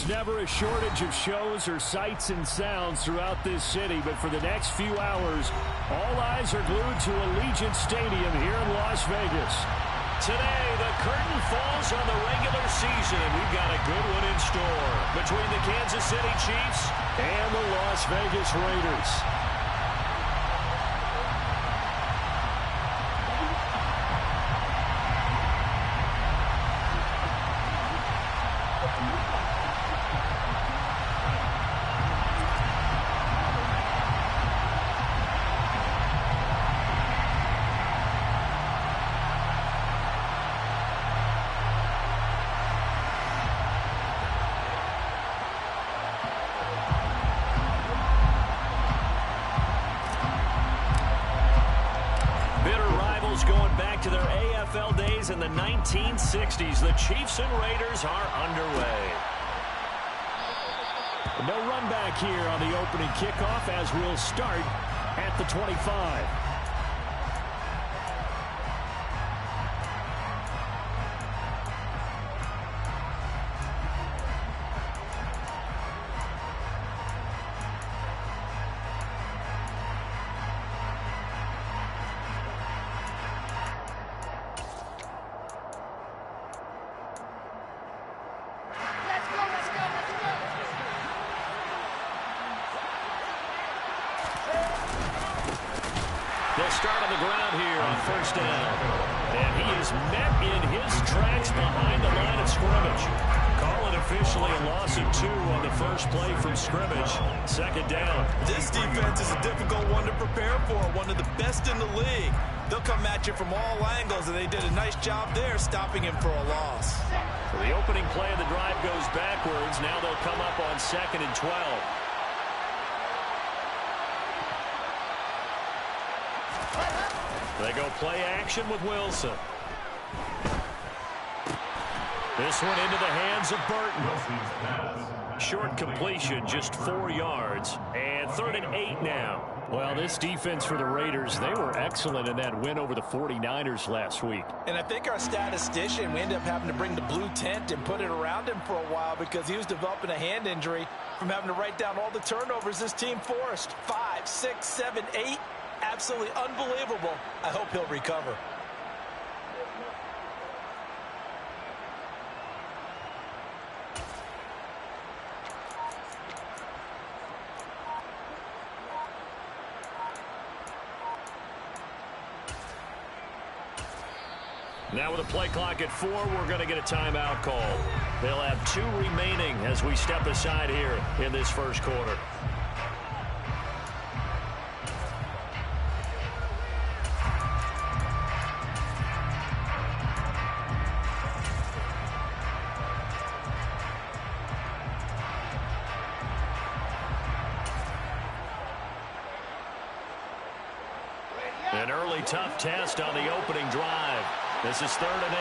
There's never a shortage of shows or sights and sounds throughout this city, but for the next few hours, all eyes are glued to Allegiant Stadium here in Las Vegas. Today, the curtain falls on the regular season, and we've got a good one in store between the Kansas City Chiefs and the Las Vegas Raiders. Going back to their AFL days in the 1960s, the Chiefs and Raiders are underway. No run back here on the opening kickoff as we'll start at the 25. They'll start on the ground here on first down. And he is met in his tracks behind the line of scrimmage. Call it officially a loss of 2 on the first play from scrimmage. Second down. This defense is a difficult one to prepare for, one of the best in the league. They'll come at you from all angles, and they did a nice job there stopping him for a loss. So the opening play of the drive goes backwards. Now they'll come up on 2nd and 12. They go play action with Wilson. This one into the hands of Burton. Short completion, just 4 yards. And 3rd and 8 now. Well, this defense for the Raiders, they were excellent in that win over the 49ers last week. And I think our statistician, we ended up having to bring the blue tent and put it around him for a while because he was developing a hand injury from having to write down all the turnovers this team forced. 5, 6, 7, 8. Absolutely unbelievable. I hope he'll recover. Now with a play clock at 4, we're going to get a timeout call. They'll have 2 remaining as we step aside here in this first quarter. An early tough test on the opening drive. This is 3rd and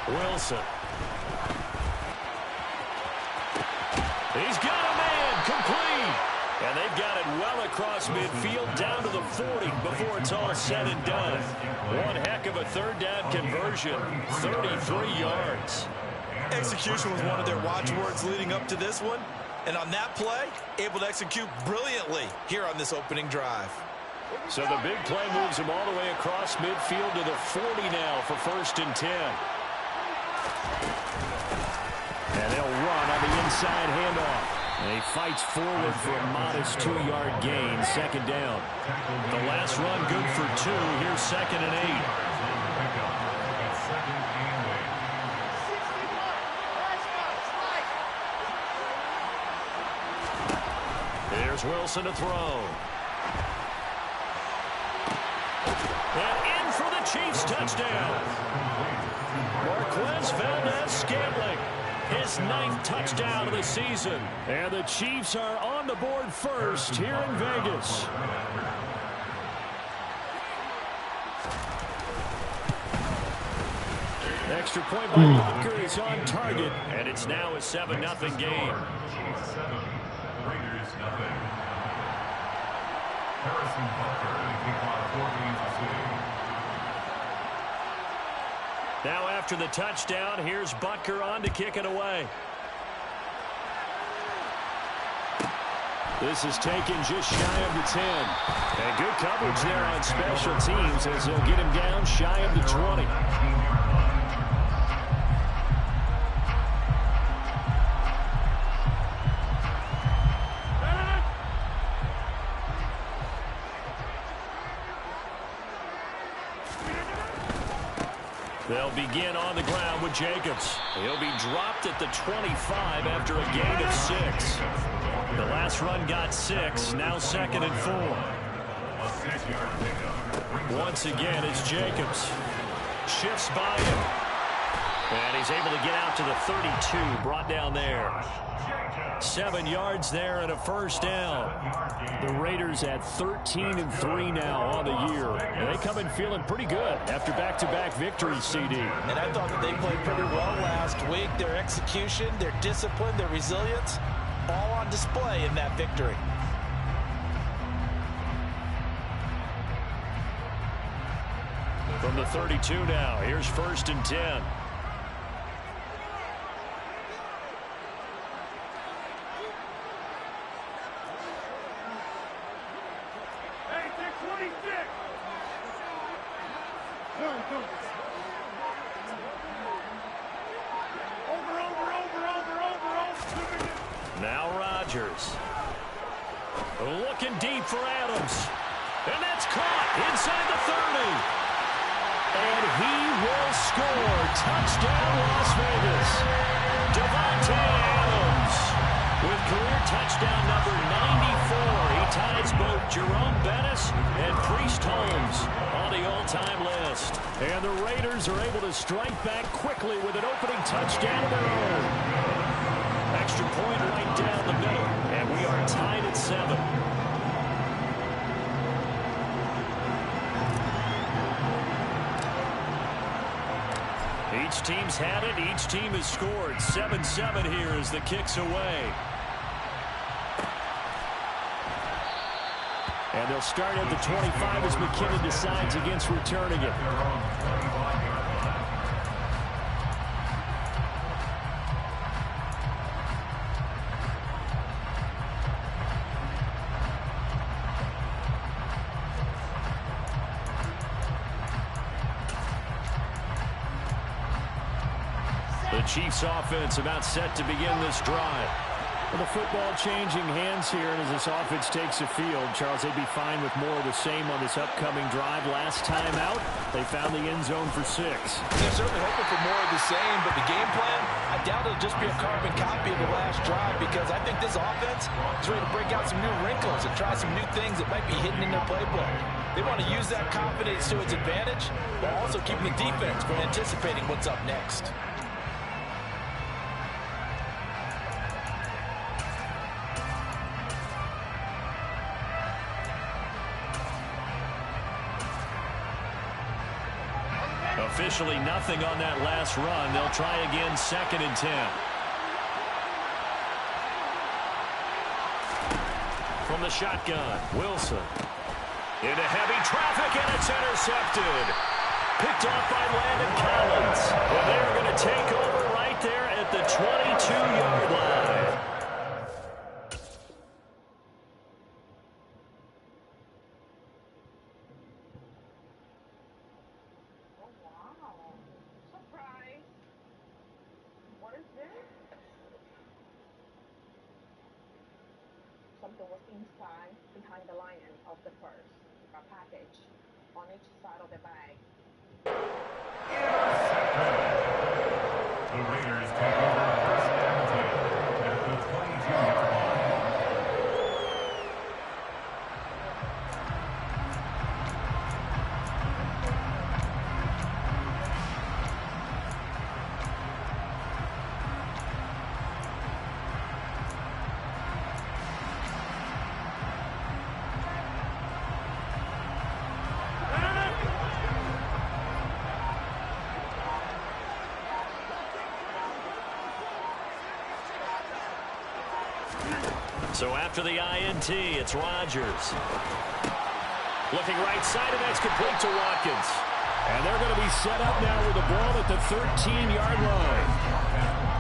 8. Wilson. He's got a man complete. And they've got it well across midfield down to the 40 before it's all said and done. One heck of a 3rd down conversion. 33 yards. Execution was one of their watchwords leading up to this one. And on that play, able to execute brilliantly here on this opening drive. So the big play moves him all the way across midfield to the 40 now for 1st and 10. And they'll run on the inside handoff. And he fights forward for a modest 2-yard gain, 2nd down. The last run good for 2. Here's 2nd and 8. Here's Wilson to throw. And in for the Chiefs touchdown. Marquez Valdez-Scantling, his 9th touchdown of the season. And the Chiefs are on the board first here in Vegas. Extra point by Walker is on target, and it's now a 7-0 game. Now after the touchdown, here's Butker on to kick it away. This is taken just shy of the 10. And good coverage there on special teams as they'll get him down shy of the 20. They'll begin on the ground with Jacobs. He'll be dropped at the 25 after a gain of 6. The last run got 6, now 2nd and 4. Once again, it's Jacobs. Shifts by him. And he's able to get out to the 32, brought down there. 7 yards there and a first down. The Raiders at 13-3 now on the year. And they come in feeling pretty good after back-to-back victories, CD. And I thought that they played pretty well last week. Their execution, their discipline, their resilience, all on display in that victory. From the 32 now, here's 1st and 10. Now Rodgers. Looking deep for Adams. And that's caught inside the 30. And he will score. Touchdown, Las Vegas. Devontae Adams with career touchdown number 94. He ties both Jerome Bettis and Priest Holmes on the all-time list. And the Raiders are able to strike back quickly with an opening touchdown of their own. Extra point right down the middle, and we are tied at 7. Each team's had it. Each team has scored. 7-7 here as the kick's away. And they'll start at the 25 as McKinnon decides against returning it. The Chiefs offense about set to begin this drive. Well, the football changing hands here, and as this offense takes the field, Charles, they'd be fine with more of the same on this upcoming drive. Last time out, they found the end zone for 6. They're certainly hoping for more of the same, but the game plan, I doubt it'll just be a carbon copy of the last drive, because I think this offense is ready to break out some new wrinkles and try some new things that might be hidden in their playbook. They want to use that confidence to its advantage, while also keeping the defense from anticipating what's up next. Officially nothing on that last run. They'll try again, 2nd and 10. From the shotgun, Wilson. Into heavy traffic, and it's intercepted. Picked off by Landon Collins. And they're going to take over right there at the 22-yard line. Something was inside behind the lining of the purse, a package on each side of the bag. The Raiders take over 1st and 10 at the 22-yard line. So after the INT, it's Rodgers. Looking right side, and that's complete to Watkins. And they're going to be set up now with the ball at the 13-yard line.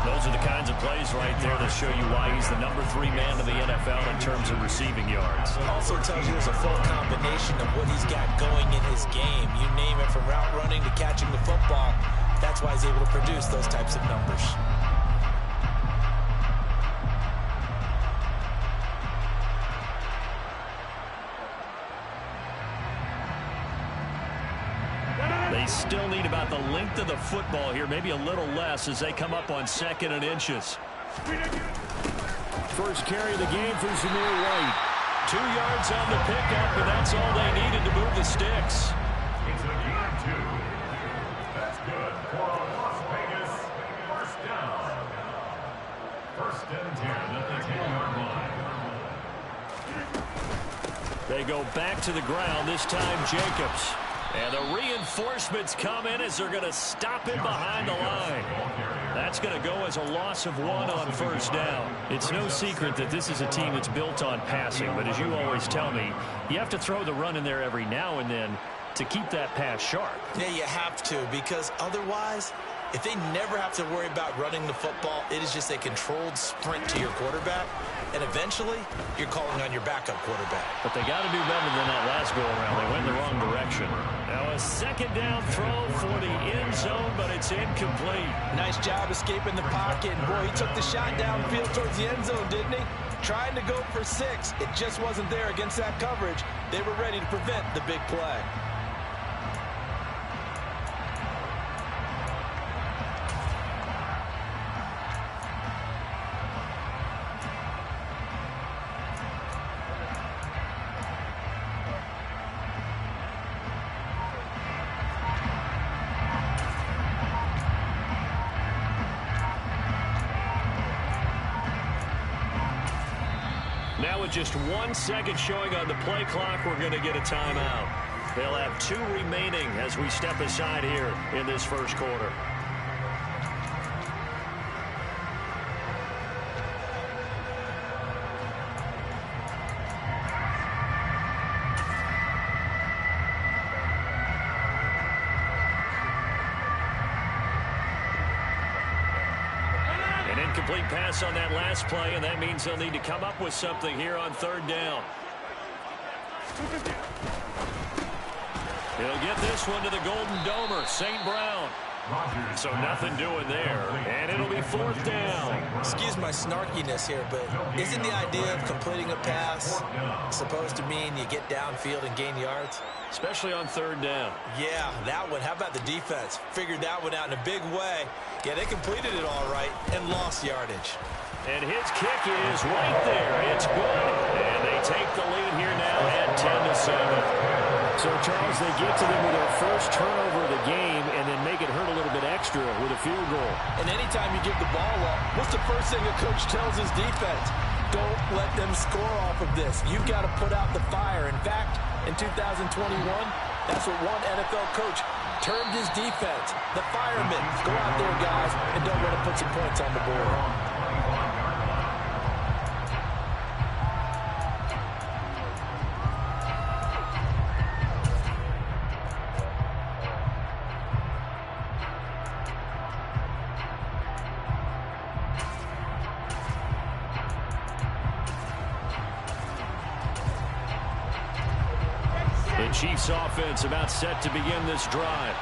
Those are the kinds of plays right there that show you why he's the number 3 man in the NFL in terms of receiving yards. Also tells you there's a full combination of what he's got going in his game. You name it, from route running to catching the football. That's why he's able to produce those types of numbers. They still need about the length of the football here, maybe a little less as they come up on 2nd and inches. First carry of the game for Zamir White. 2 yards on the pickup, and that's all they needed to move the sticks. It's a yard 2. That's good for a Las Vegas first down. 1st and 10 at the 10-yard line. They go back to the ground, this time Jacobs. And the reinforcements come in as they're going to stop him behind the line. That's going to go as a loss of 1 on 1st down. It's no secret that this is a team that's built on passing, but as you always tell me, you have to throw the run in there every now and then to keep that pass sharp. Yeah, you have to, because otherwise, if they never have to worry about running the football, it is just a controlled sprint to your quarterback, and eventually, you're calling on your backup quarterback. But they got to do better than that last go-around. They went in the wrong direction. Now a 2nd down throw for the end zone, but it's incomplete. Nice job escaping the pocket. And boy, he took the shot downfield towards the end zone, didn't he? Trying to go for 6. It just wasn't there against that coverage. They were ready to prevent the big play. Now with just 1 second showing on the play clock, we're going to get a timeout. They'll have 2 remaining as we step aside here in this first quarter. Incomplete pass on that last play, and that means they'll need to come up with something here on 3rd down. He'll get this one to the Golden Domer, St. Brown. So nothing doing there, and it'll be 4th down. Excuse my snarkiness here, but isn't the idea of completing a pass supposed to mean you get downfield and gain yards? Especially on 3rd down. Yeah, that one. How about the defense? Figured that one out in a big way. Yeah, they completed it all right and lost yardage. And his kick is right there. It's good. And they take the lead here now at 10-7. So, Charles, they get to them with their first turnover of the game and then make it hurt a little bit extra with a field goal. And anytime you give the ball up, what's the first thing a coach tells his defense? Don't let them score off of this. You've got to put out the fire. In fact, in 2021, that's what one NFL coach termed his defense. The firemen. Go out there, guys, and don't let them put some points on the board. The Chiefs offense about set to begin this drive.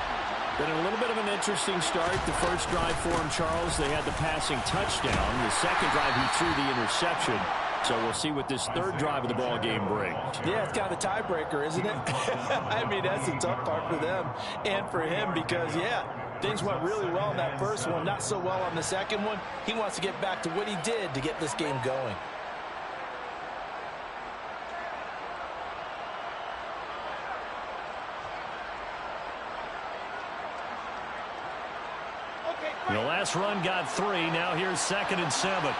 Been a little bit of an interesting start. The first drive for him, Charles, they had the passing touchdown. The second drive, he threw the interception. So we'll see what this 3rd drive of the ball game brings. Yeah, it's kind of a tiebreaker, isn't it? I mean, that's the tough part for them and for him because, yeah, things went really well in that first one, not so well on the second one. He wants to get back to what he did to get this game going. The last run got 3. Now here's 2nd and 7.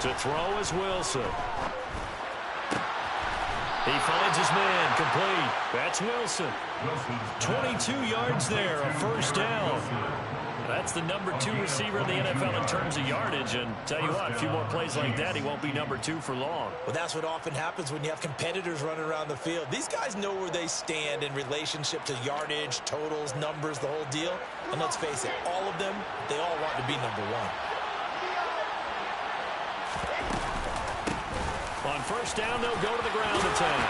To throw is Wilson. He finds his man, complete. That's Wilson. 22 yards there, a first down. That's the #2 receiver in the NFL in terms of yardage. And tell you what, a few more plays like that, he won't be #2 for long. Well, that's what often happens when you have competitors running around the field. These guys know where they stand in relationship to yardage, totals, numbers, the whole deal. And let's face it, all of them, they all want to be #1. On first down, they'll go to the ground attack.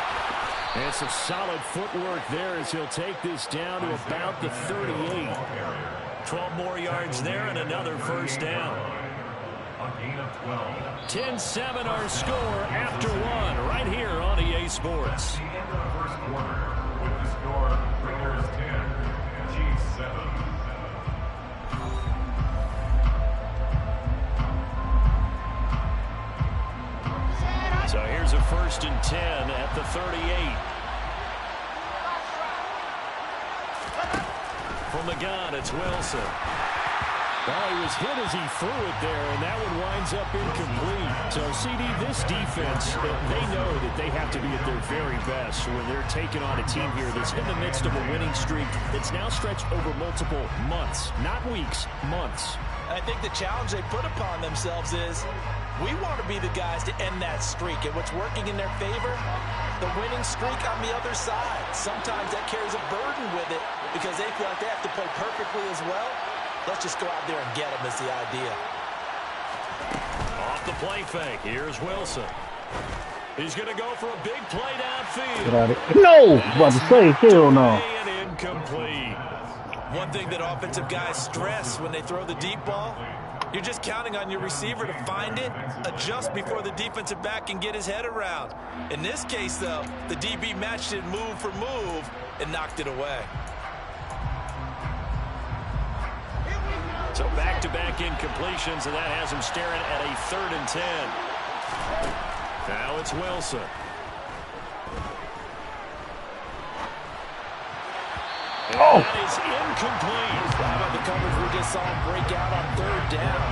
And some solid footwork there as he'll take this down to about the 38. 12 more yards there and another first down. 10-7 our score after one right here on EA Sports. The end of the first quarter with the score Raiders 10, Chiefs 7. So here's a 1st and 10 at the 38. From the gun, it's Wilson. Well, he was hit as he threw it there, and that one winds up incomplete. So, CD, this defense, they know that they have to be at their very best when they're taking on a team here that's in the midst of a winning streak that's now stretched over multiple months, not weeks, months. I think the challenge they put upon themselves is we want to be the guys to end that streak. And what's working in their favor? The winning streak on the other side. Sometimes that carries a burden with it because they feel like they have to play perfectly as well. Let's just go out there and get them is the idea. Off the play fake. Here's Wilson. He's going to go for a big play downfield. Get out of here. No! I was about to say, hell no. And incomplete. One thing that offensive guys stress when they throw the deep ball, you're just counting on your receiver to find it, adjust before the defensive back can get his head around. In this case, though, the DB matched it move for move and knocked it away. So back-to-back incompletions, and that has him staring at a 3rd and 10. Now it's Wilson. Oh. That is incomplete. How about the coverage we just saw him break out on 3rd down?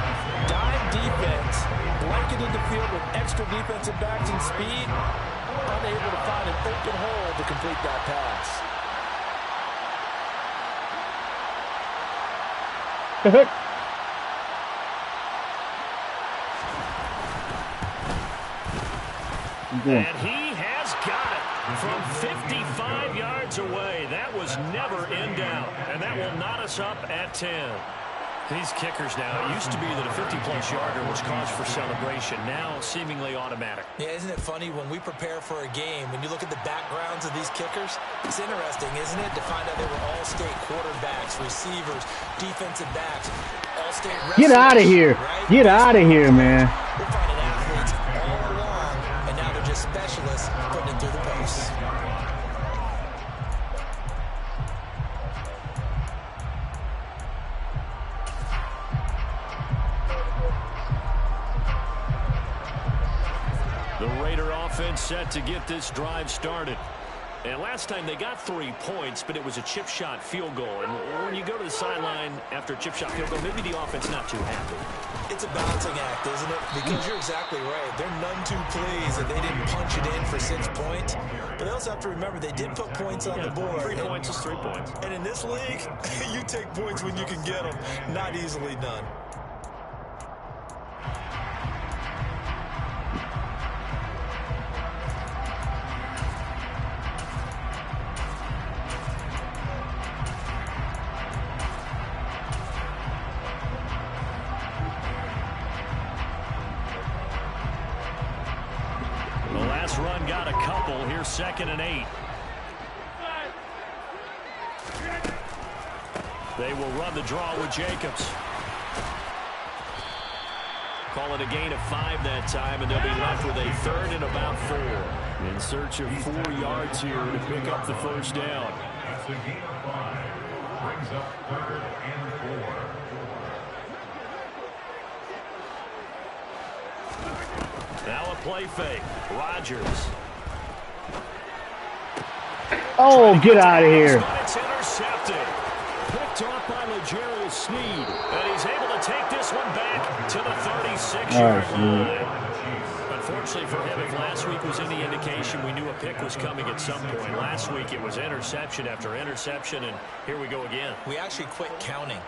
Dime defense, blanketed the field with extra defensive backs and speed, unable to find an open hole to complete that pass. And he has got it from 55 yards away. That was never in doubt, and that will knot us up at 10. These kickers now, it used to be that a 50-plus yarder was cause for celebration. Now seemingly automatic. Yeah, isn't it funny when we prepare for a game, when you look at the backgrounds of these kickers, it's interesting, isn't it, to find out they were all-state quarterbacks, receivers, defensive backs, all-state wrestlers. Get out of here. Right? Get out of here, man. We're finding athletes all along, and now they're just specialists putting it through the posts. The Raider offense set to get this drive started. And last time they got 3 points, but it was a chip shot field goal. And when you go to the sideline after a chip shot field goal, maybe the offense not too happy. It's a balancing act, isn't it? Because you're exactly right. They're none too pleased that they didn't punch it in for 6 points. But they also have to remember they did put points on the board. 3 points is 3 points. And in this league, you take points when you can get them. Not easily done. Run got a couple. Here's 2nd and 8. They will run the draw with Jacobs. Call it a gain of 5 that time, and they'll be left with a 3rd and about 4. In search of 4 yards here to pick up the first down. That's a gain of 5. Brings up 3rd and 4. Now a play fake. Rodgers. Oh, get out of here. It's intercepted. Picked off by L'Jarius Sneed. And he's able to take this one back to the 36-yard line. Unfortunately, especially for him. If last week was any indication, we knew a pick was coming at some point. Last week it was interception after interception, and here we go again. We actually quit counting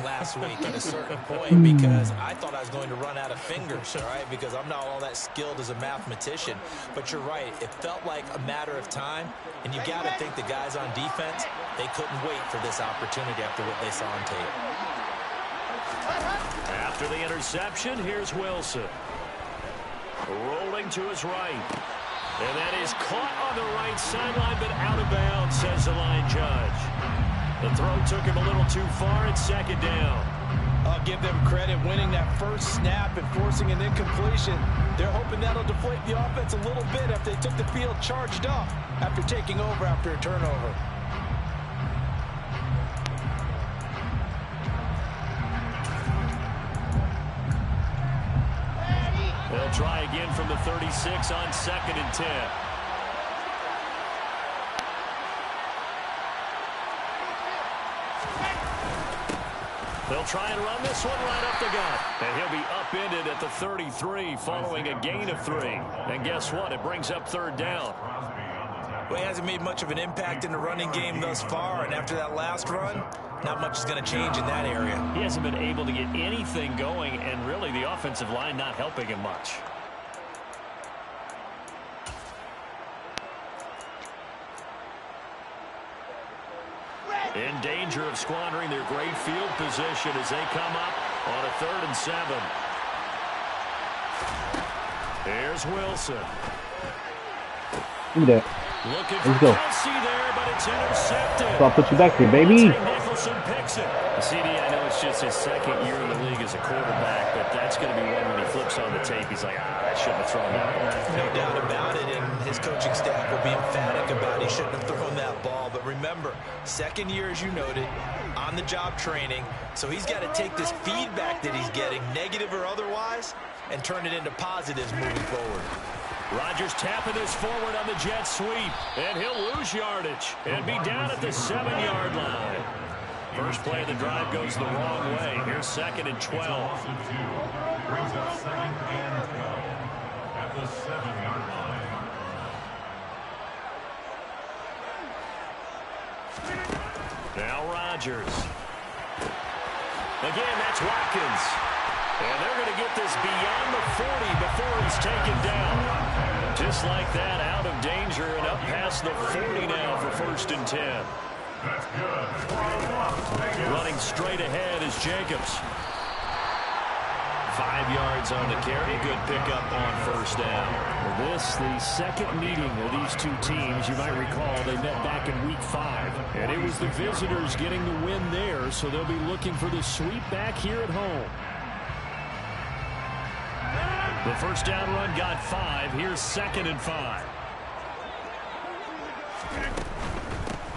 last week at a certain point because I thought I was going to run out of fingers, all right, because I'm not all that skilled as a mathematician. But you're right. It felt like a matter of time, and you got to think the guys on defense, they couldn't wait for this opportunity after what they saw on tape. After the interception, here's Wilson. Rolling to his right. And that is caught on the right sideline, but out of bounds, says the line judge. The throw took him a little too far. It's second down. I'll give them credit winning that first snap and forcing an incompletion. They're hoping that'll deflate the offense a little bit after they took the field charged up after taking over after a turnover. They'll try again from the 36 on 2nd and 10. They'll try and run this one right up the gut. And he'll be upended at the 33 following a gain of 3. And guess what? It brings up 3rd down. Well, he hasn't made much of an impact in the running game thus far, and after that last run, not much is going to change in that area. He hasn't been able to get anything going, and really the offensive line not helping him much. In danger of squandering their great field position as they come up on a 3rd and 7. Here's Wilson. Give me that. Looking Let's for go. Kelsey there, but it's intercepted. So I'll put you back there, baby. Nicholson picks it. CD, I know it's just his 2nd year in the league as a quarterback, but that's going to be one when he flips on the tape. He's like, I shouldn't have thrown that ball. No doubt about it, and his coaching staff will be emphatic about he shouldn't have thrown that ball. But remember, 2nd year, as you noted, on-the-job training, so he's got to take this feedback that he's getting, negative or otherwise, and turn it into positives moving forward. Rodgers tapping this forward on the jet sweep, and he'll lose yardage and be down at the 7-yard line. First play of the drive goes the wrong way. Here's 2nd and 12. Brings up 2nd and 12 at the 7-yard line. Now Rodgers. Again, that's Watkins. And they're going to get this beyond the 40 before he's taken down. Just like that, out of danger and up past the 40 now for 1st and 10. That's good. Running straight ahead is Jacobs. 5 yards on the carry. Good pickup on 1st down. Well, this, the 2nd meeting of these two teams. You might recall they met back in week 5. And it was the visitors getting the win there, so they'll be looking for the sweep back here at home. The 1st down run got 5. Here's 2nd and 5.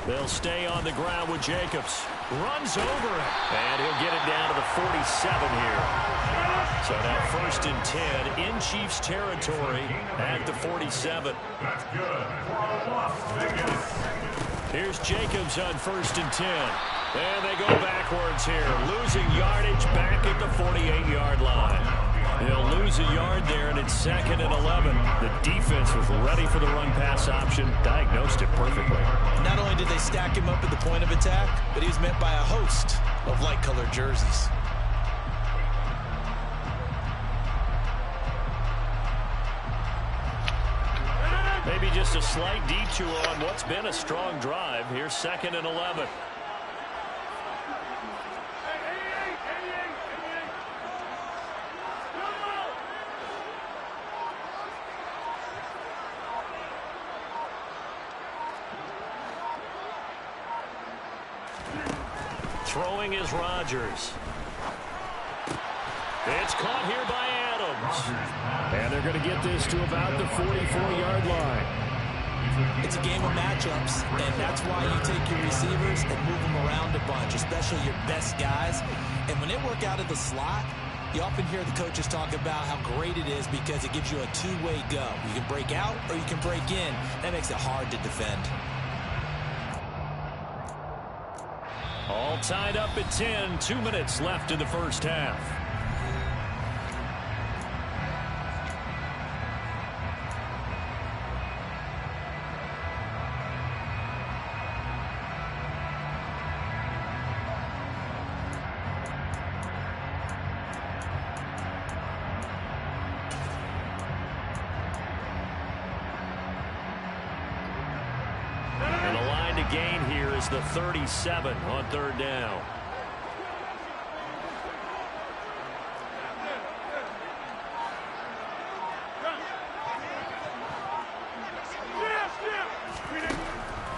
They'll stay on the ground with Jacobs. Runs over it. And he'll get it down to the 47 here. So now 1st and 10 in Chiefs territory at the 47. That's good for Las Vegas. Here's Jacobs on 1st and 10. And they go backwards here. Losing yardage back at the 48-yard line. They'll lose a yard there, and it's 2nd and 11. The defense was ready for the run-pass option, diagnosed it perfectly. Not only did they stack him up at the point of attack, but he was met by a host of light-colored jerseys. Maybe just a slight detour on what's been a strong drive. Here's 2nd and 11. Throwing is Rodgers. It's caught here by Adams. And they're going to get this to about the 44-yard line. It's a game of matchups, and that's why you take your receivers and move them around a bunch, especially your best guys. And when they work out of the slot, you often hear the coaches talk about how great it is because it gives you a two-way go. You can break out or you can break in. That makes it hard to defend. All tied up at 10. 2 minutes left in the 1st half. trying to gain here is the 37 on third down.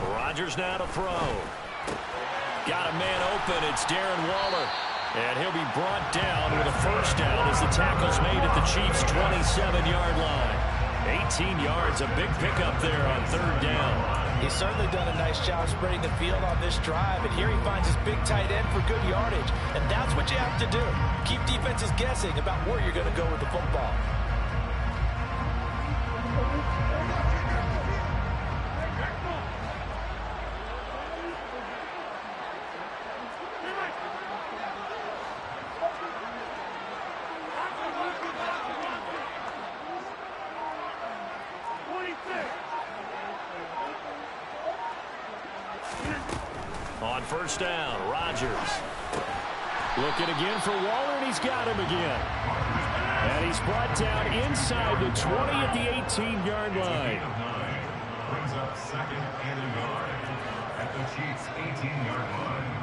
Rodgers now to throw. Got a man open. It's Darren Waller. And he'll be brought down with a first down as the tackle's made at the Chiefs' 27-yard line. 18 yards, a big pickup there on third down. He's certainly done a nice job spreading the field on this drive. And here he finds his big tight end for good yardage. And that's what you have to do. Keep defenses guessing about where you're going to go with the football. On first down, Rodgers. Looking again for Waller, and he's got him again. And he's brought down inside the 20 at the 18-yard line. Brings up second and a yard at the Chiefs' 18-yard line.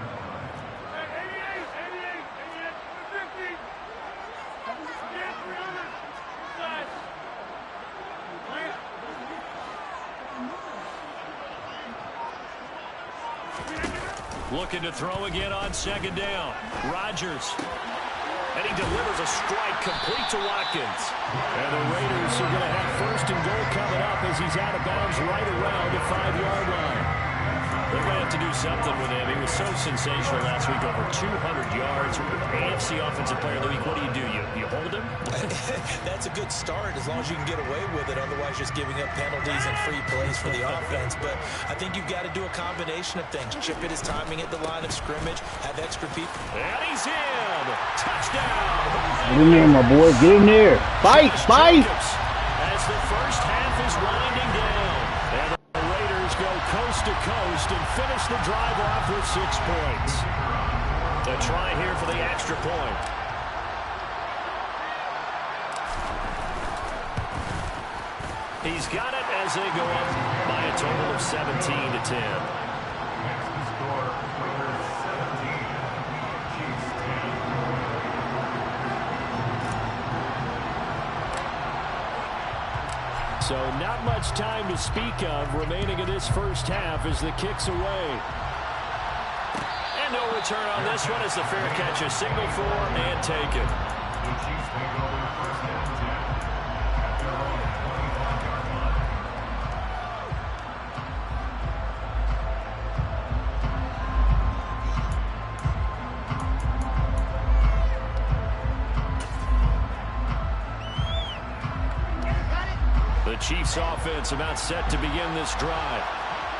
Looking to throw again on second down. Rodgers. And he delivers a strike complete to Watkins. And the Raiders are going to have first and goal coming up as he's out of bounds right around the 5-yard line. They're going to have to do something with him. He was so sensational last week, over 200 yards. AFC Offensive Player of the Week. What do? You hold him? That's a good start as long as you can get away with it. Otherwise, just giving up penalties and free plays for the offense. But I think you've got to do a combination of things. Chip it his timing at the line of scrimmage. Have extra people. And he's in. Touchdown. Get in there, my boy. Get in there. Fight, fight. As the first half is winding down. And the Raiders go coast to coast and finish the drive off with 6 points. The try here for the extra point. He's got it as they go up by a total of 17 to 10. Next to score, Raiders 17, Chiefs 10. So not much time to speak of remaining in this first half as the kick's away. And no return on this one as the fair catch is signaled for and taken. The Chiefs take over first and 10 at their own 25-yard line. The Chiefs offense about set to begin this drive.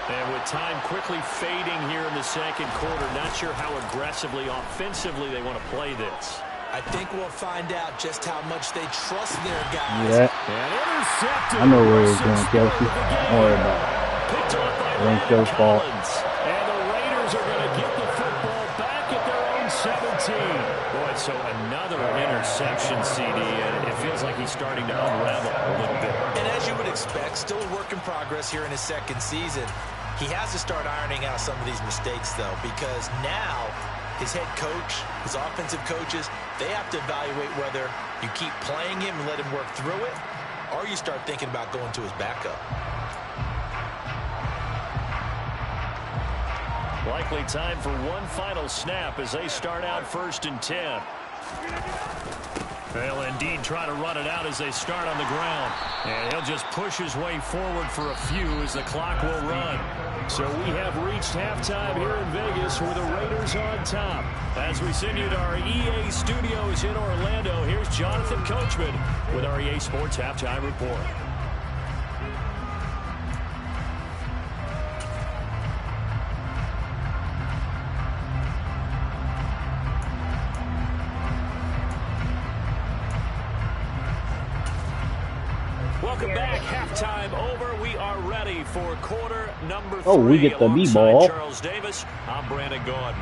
And with time quickly fading here in the second quarter, not sure how aggressively, offensively they want to play this. I think we'll find out just how much they trust their guys. Yeah. And intercepted. I know where he's going, Kelsey. Don't worry about it. Picked off by It ain't your fault. Collins. And the Raiders are going to get the football back at their own 17. Boy, so another interception, CD, and it feels like he's starting to unravel a little bit. And as you would expect, still a work in progress here in his second season. He has to start ironing out some of these mistakes, though, because now his head coach, his offensive coaches, they have to evaluate whether you keep playing him and let him work through it, or you start thinking about going to his backup. Likely time for one final snap as they start out first and 10. They'll indeed try to run it out as they start on the ground. And he'll just push his way forward for a few as the clock will run. So we have reached halftime here in Vegas with the Raiders on top. As we send you to our EA studios in Orlando, here's Jonathan Coachman with our EA Sports Halftime Report. Welcome back. Halftime over. We are ready for quarter number 3. Oh, we get the Alongside B-ball. Charles Davis, I'm Brandon Gordon.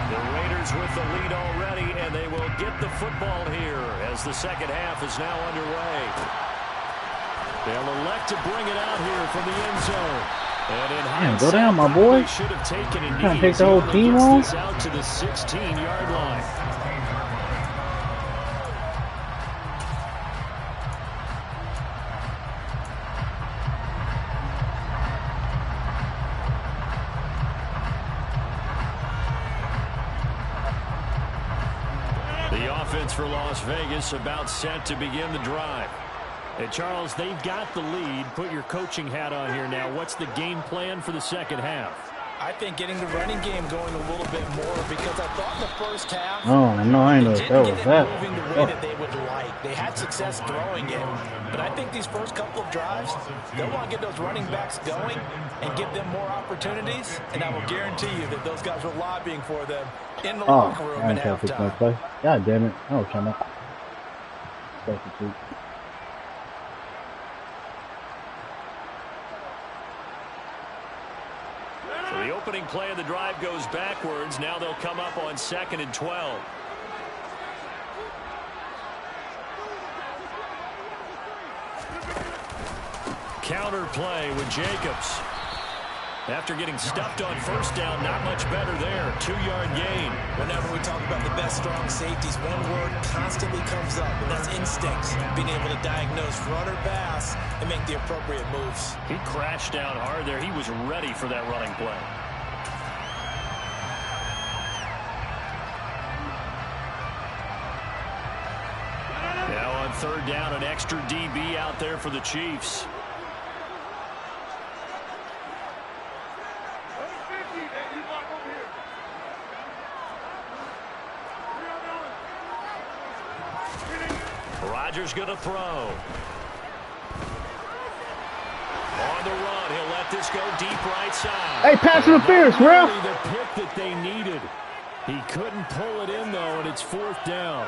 The Raiders Raiders with the lead already, and they will get the football here as the second half is now underway. They'll elect to bring it out here from the end zone. And in hindsight, go down, my boy. should have taken a Trying to knee take as the he whole only team gets on? this out to the 16-yard line. The offense for Las Vegas about set to begin the drive. Hey, Charles, they've got the lead. Put your coaching hat on here now. What's the game plan for the second half? I think getting the running game going a little bit more, because I thought in the first half Oh, no, I know they that didn't was get it that. moving the way that they would like. They had success throwing it, but I think these first couple of drives, they'll want to get those running backs going and give them more opportunities, and I will guarantee you that those guys were lobbying for them in the locker room I at ain't trying to fix my halftime. play. God damn it. I was trying to substitute. So the opening play of the drive goes backwards. Now they'll come up on 2nd and 12. Counter play with Jacobs. After getting stuffed on first down, not much better there. 2-yard gain. Whenever we talk about the best strong safeties, one word constantly comes up, and that's instincts. Being able to diagnose run or pass and make the appropriate moves. He crashed down hard there. He was ready for that running play. Now on 3rd down, an extra DB out there for the Chiefs. Rodgers going to throw. On the run, he'll let this go deep right side. Hey, pass interference, ref. The pick that they needed. He couldn't pull it in, though, and it's 4th down.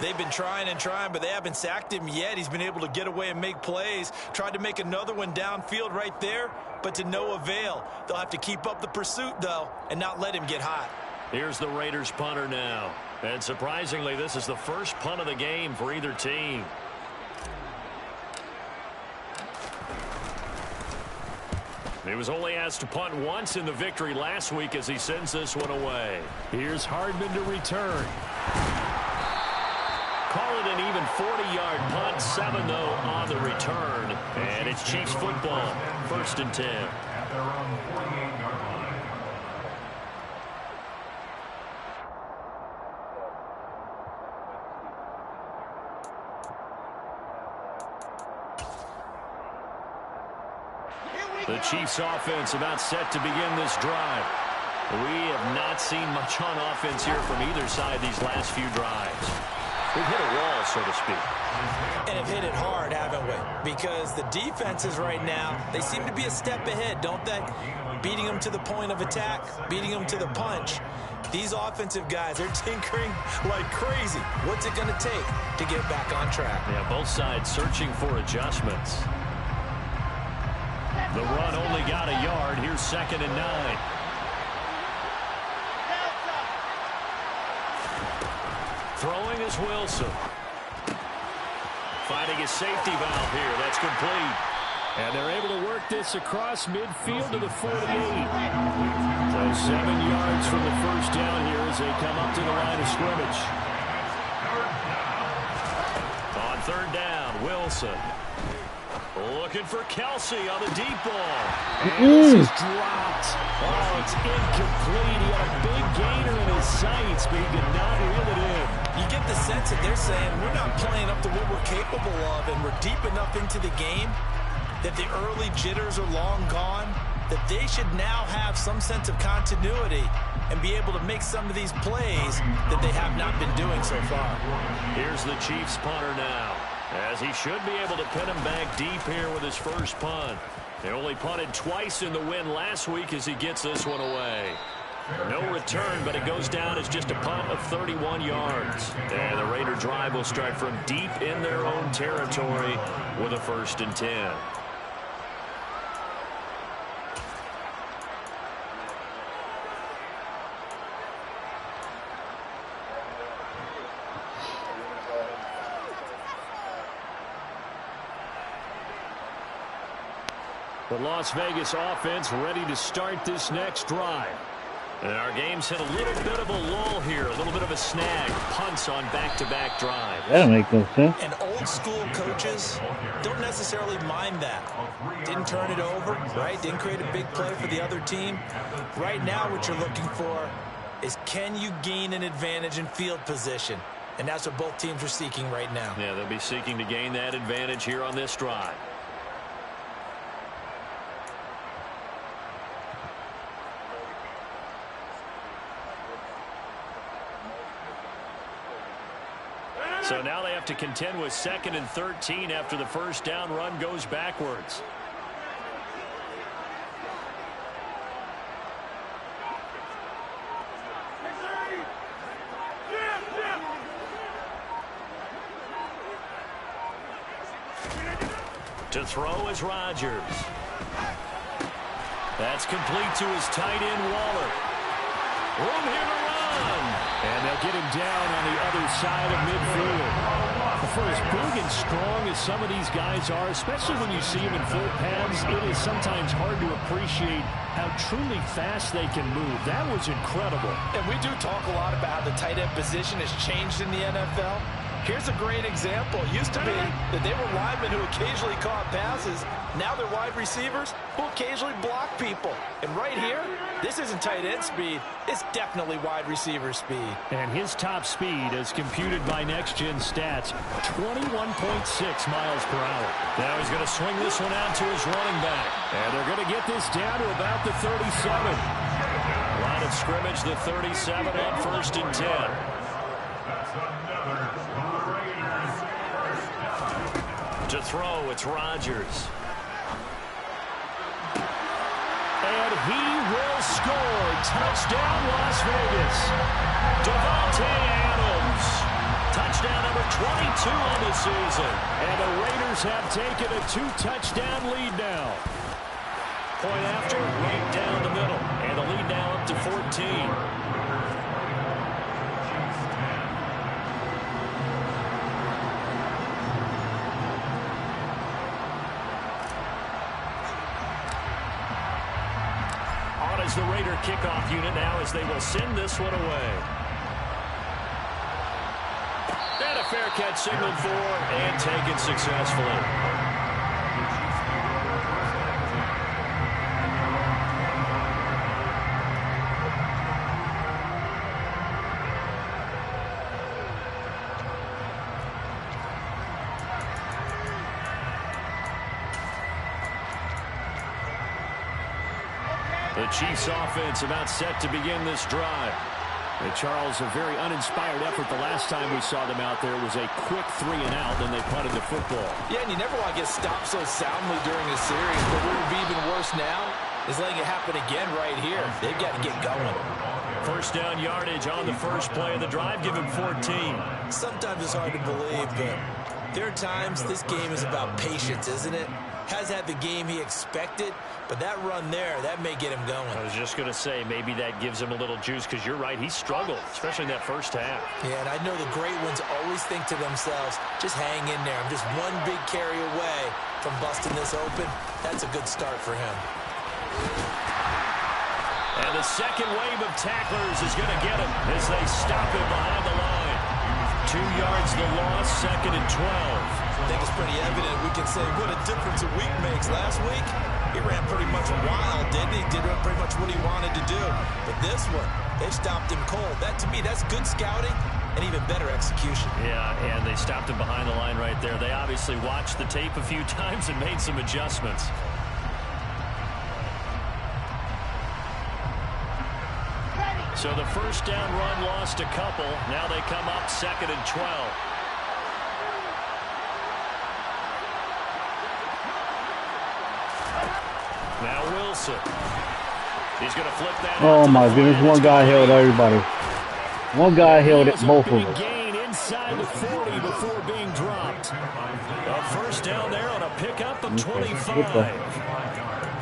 They've been trying and trying, but they haven't sacked him yet. He's been able to get away and make plays. Tried to make another one downfield right there, but to no avail. They'll have to keep up the pursuit, though, and not let him get hot. Here's the Raiders punter now. And surprisingly, this is the first punt of the game for either team. He was only asked to punt once in the victory last week as he sends this one away. Here's Hardman to return. Call it an even 40-yard punt. 7, though, on the return. And it's Chiefs football. 1st and 10. At their own 48-yard line. The Chiefs offense about set to begin this drive. We have not seen much on offense here from either side these last few drives. We've hit a wall, so to speak. And have hit it hard, haven't we? Because the defenses right now, they seem to be a step ahead, don't they? Beating them to the point of attack, beating them to the punch. These offensive guys, they're tinkering like crazy. What's it going to take to get back on track? Yeah, both sides searching for adjustments. The run only got a yard. Here's 2nd and 9. Throwing is Wilson. Finding his safety valve here. That's complete. And they're able to work this across midfield to the 48. So 7 yards from the first down here as they come up to the line of scrimmage. On 3rd down, Wilson. Looking for Kelsey on the deep ball. And this is dropped. Oh, it's incomplete. He had a big gainer in his sights, but he did not reel it in. You get the sense that they're saying we're not playing up to what we're capable of, and we're deep enough into the game that the early jitters are long gone, that they should now have some sense of continuity and be able to make some of these plays that they have not been doing so far. Here's the Chiefs punter now, as he should be able to pin him back deep here with his first punt. They only punted twice in the win last week as he gets this one away. No return, but it goes down as just a punt of 31 yards. And the Raider drive will start from deep in their own territory with a 1st and 10. The Las Vegas offense ready to start this next drive. And our game's hit a little bit of a lull here, a little bit of a snag. Punts on back-to-back drive. That don't make no sense. And old-school coaches don't necessarily mind that. Didn't turn it over, right? Didn't create a big play for the other team. Right now what you're looking for is, can you gain an advantage in field position? And that's what both teams are seeking right now. Yeah, they'll be seeking to gain that advantage here on this drive. So now they have to contend with 2nd and 13 after the first down run goes backwards. To throw is Rodgers. That's complete to his tight end, Waller. Room here to run. And they'll get him down on the other side of midfield. For as big and strong as some of these guys are, especially when you see them in full pads, it is sometimes hard to appreciate how truly fast they can move. That was incredible. And we do talk a lot about how the tight end position has changed in the NFL. Here's a great example. It used to be that they were linemen who occasionally caught passes. Now they're wide receivers who occasionally block people. And right here, this isn't tight end speed. It's definitely wide receiver speed. And his top speed, as computed by Next Gen Stats, 21.6 miles per hour. Now he's going to swing this one out to his running back. And they're going to get this down to about the 37. Line of scrimmage, the 37 on 1st and 10. To throw, it's Rodgers. And he will score. Touchdown, Las Vegas. Devontae Adams. Touchdown number 22 on the season. And the Raiders have taken a 2-touchdown lead now. Point after, right down the middle. And the lead now up to 14. As the Raider kickoff unit now, as they will send this one away. And a fair catch signaled for and taken successfully. The Chiefs offense about set to begin this drive. And Charles, a very uninspired effort the last time we saw them out there was a quick 3-and-out, then they punted the football. Yeah, and you never want to get stopped so soundly during a series, but what would be even worse now is letting it happen again right here. They've got to get going. First down yardage on the first play of the drive, give him 14. Sometimes it's hard to believe, but there are times this game is about patience, isn't it? Has had the game he expected, but that run there, that may get him going. I was just going to say, maybe that gives him a little juice, because you're right, he struggled, especially in that first half. Yeah, and I know the great ones always think to themselves, just hang in there. I'm just one big carry away from busting this open. That's a good start for him. And the second wave of tacklers is going to get him as they stop him behind the line. 2 yards the loss, 2nd and 12. I think it's pretty evident. We can say what a difference a week makes. Last week, he ran pretty much wild, didn't he? Did pretty much what he wanted to do. But this one, they stopped him cold. That, to me, that's good scouting and even better execution. Yeah, and they stopped him behind the line right there. They obviously watched the tape a few times and made some adjustments. So the first down run lost a couple. Now they come up 2nd and 12. Now Wilson. He's going to flip that. Oh my goodness, one guy held everybody. One guy held it, both of them. Gain inside the 40 before being dropped. A first down there on a pickup of 25.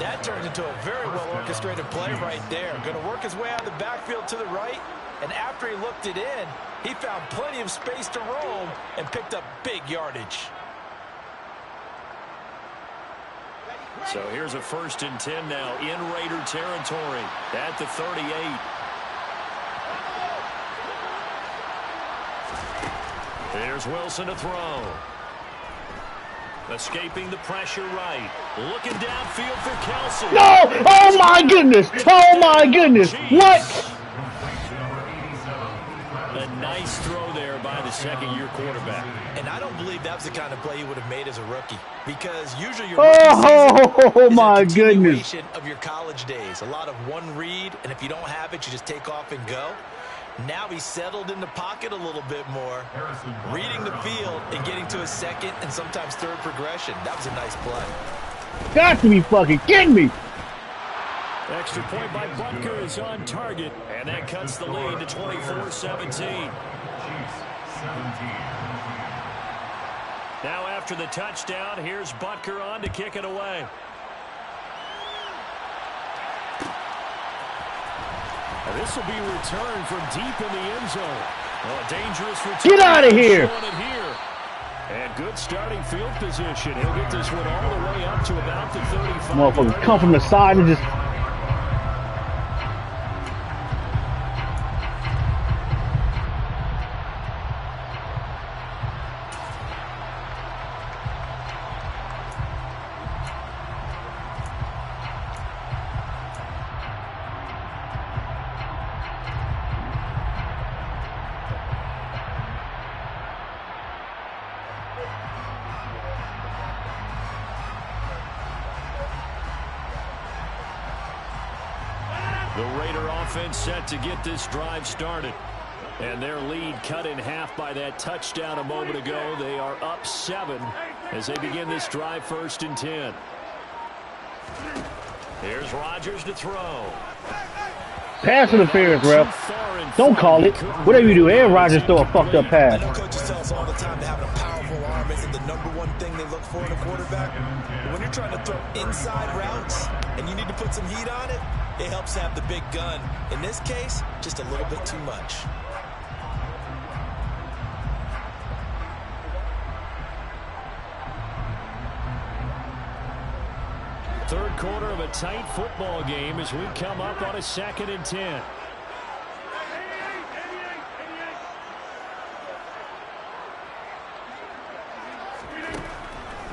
That turned into a very well-orchestrated play right there. Going to work his way out of the backfield to the right, and after he looked it in, he found plenty of space to roam and picked up big yardage. So here's a 1st and 10 now in Raider territory at the 38. Here's Wilson to throw. Escaping the pressure right. Looking downfield for Kelsey. No! Oh my goodness! Oh my goodness! What? A nice throw there by the second-year quarterback. And I don't believe that was the kind of play he would have made as a rookie, because usually your Oh my is a goodness! continuation of your college days. A lot of one read, and if you don't have it, you just take off and go. Now he's settled in the pocket a little bit more, reading the field and getting to his second and sometimes third progression. That was a nice play. Got to be fucking kidding me! Extra point by Butker is on target, and that cuts the lead to 24-17. Now after the touchdown, here's Butker on to kick it away. And this will be returned from deep in the end zone. Well, a dangerous return. Get out of here! And good starting field position. He'll get this one all the way up to about the 35. Motherfuckers come from the side and just... The Raider offense set to get this drive started. And their lead cut in half by that touchdown a moment ago. They are up 7 as they begin this drive 1st and 10. Here's Rodgers to throw. Pass interference, ref. Don't call it. Whatever you do, Aaron Rodgers throw a fucked up pass. I know coaches tell us all the time that having a powerful arm isn't the #1 thing they look for in a quarterback. But when you're trying to throw inside routes and you need to put some heat on it, it helps have the big gun. In this case, just a little bit too much. Third quarter of a tight football game as we come up on a 2nd and 10.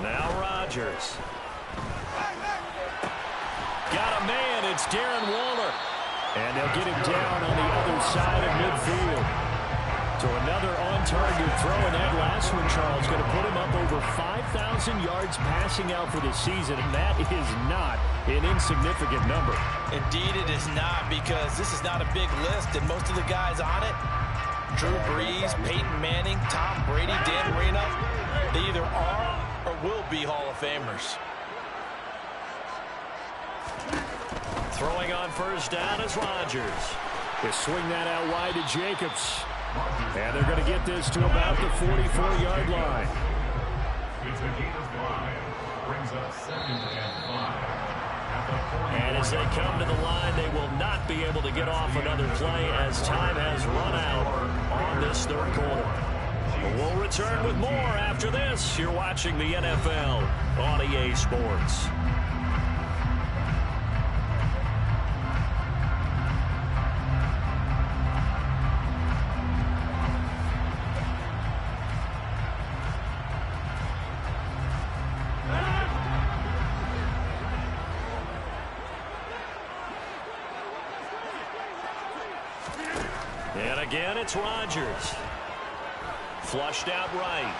Now Rodgers. Got a man. It's Darren Waller. And they'll get him down on the other side of midfield. So another on-target throw, and that last one, Charles, going to put him up over 5,000 yards passing out for the season, and that is not an insignificant number. Indeed it is not, because this is not a big list, and most of the guys on it, Drew Brees, Peyton Manning, Tom Brady, Dan Marino, they either are or will be Hall of Famers. Throwing on 1st down is Rodgers. They swing that out wide to Jacobs. And they're going to get this to about the 44-yard line. It's a gain of 5. Brings up 2nd and 5. And as they come to the line, they will not be able to get off another play as time has run out on this third quarter. We'll return with more after this. You're watching the NFL on EA Sports. And again, it's Rodgers. Flushed out right.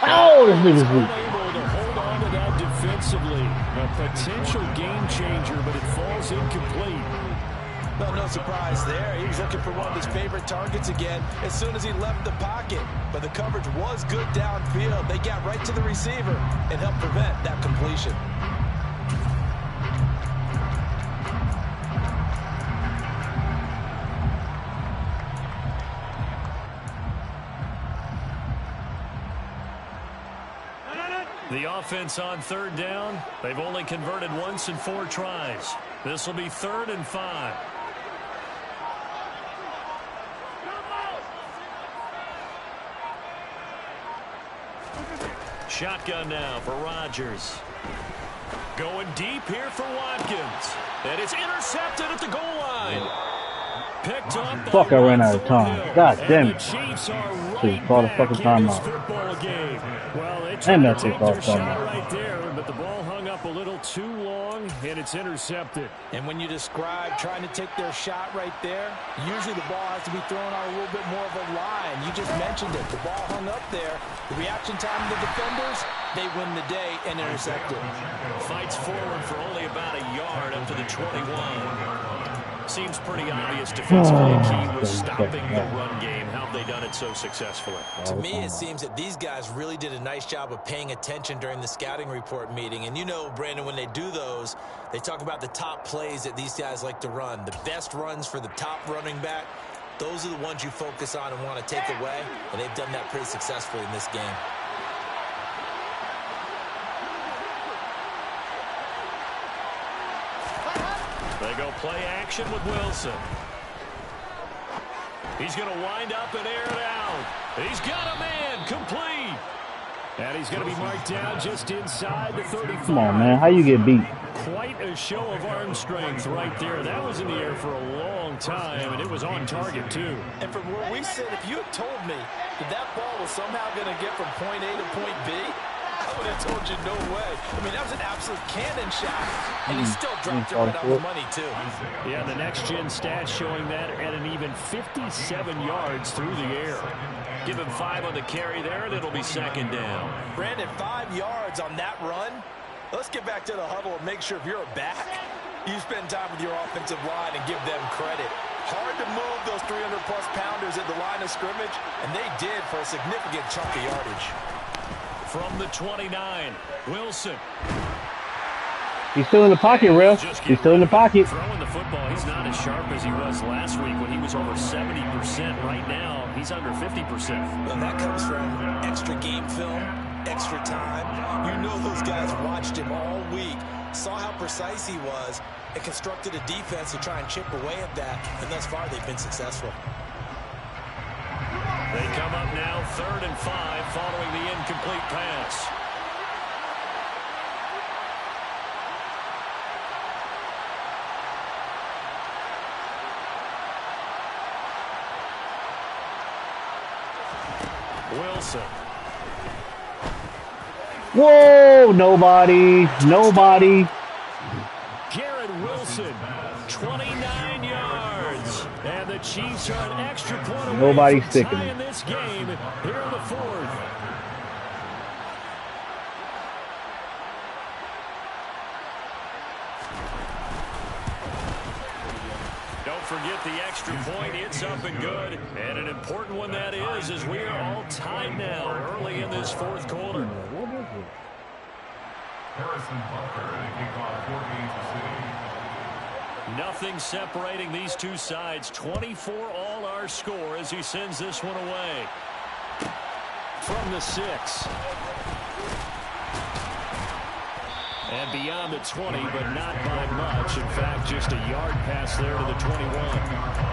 Oh, this nigga's weak. Unable to hold on to that defensively. A potential game changer, but it falls incomplete. Well, no surprise there. He was looking for one of his favorite targets again as soon as he left the pocket. But the coverage was good downfield. They got right to the receiver and helped prevent that completion. The offense on 3rd down, they've only converted once in 4 tries. This will be 3rd and 5. Shotgun now for Rodgers. Going deep here for Watkins. And it's intercepted at the goal line. Picked up. Fuck, I ran out of time. God damn it. Chiefs are Please call the fucking timeout. Well, they And tried that's to it, take call their the shot timeout. right there, but the ball hung up a little too long, and it's intercepted. And when you describe trying to take their shot right there, usually the ball has to be thrown on a little bit more of a line. You just mentioned it. The ball hung up there. The reaction time of the defenders, they win the day and intercept it. Fights forward for only about a yard up to the 21. Seems pretty obvious defensively. Key was stopping the run game. How have they done it so successfully? To me, it seems that these guys really did a nice job of paying attention during the scouting report meeting. And you know, Brandon, when they do those, they talk about the top plays that these guys like to run. The best runs for the top running back, those are the ones you focus on and want to take away. And they've done that pretty successfully in this game. They go play action with Wilson. He's going to wind up and air it out. He's got a man complete. And he's going to be marked down just inside the 35. Come on, man. How you get beat? Quite a show of arm strength right there. That was in the air for a long time, and it was on target, too. And from where we sit, if you had told me that that ball was somehow going to get from point A to point B, I would have told you no way. I mean, that was an absolute cannon shot. And he still dropped it right on the money, too. Yeah, the next-gen stats showing that at an even 57 yards through the air. Give him 5 on the carry there, and it'll be second down. Brandon, 5 yards on that run. Let's get back to the huddle and make sure if you're a back, you spend time with your offensive line and give them credit. Hard to move those 300-plus pounders at the line of scrimmage, and they did for a significant chunk of yardage. From the 29, Wilson. He's still in the pocket, Ralph. He's still in the pocket. Throwing the football, he's not as sharp as he was last week when he was over 70%. Right now, he's under 50%. Well, that comes from extra game film, extra time. You know those guys watched him all week, saw how precise he was, and constructed a defense to try and chip away at that. And thus far, they've been successful. They come up now 3rd and 5 following the incomplete pass. Wilson. Whoa, nobody. Nobody. Garrett Wilson, 29 yards. And the Chiefs are an extra point away Nobody's from sticking tying it. this game here in the 4th. Don't forget the extra point. It's up and good. And an important one that is, as we are all tied now early in this 4th quarter. Harrison Butker to kick off 14 to 6. Nothing separating these two sides. 24 all our score as he sends this one away. From the 6. And beyond the 20, but not by much. In fact, just a yard pass there to the 21.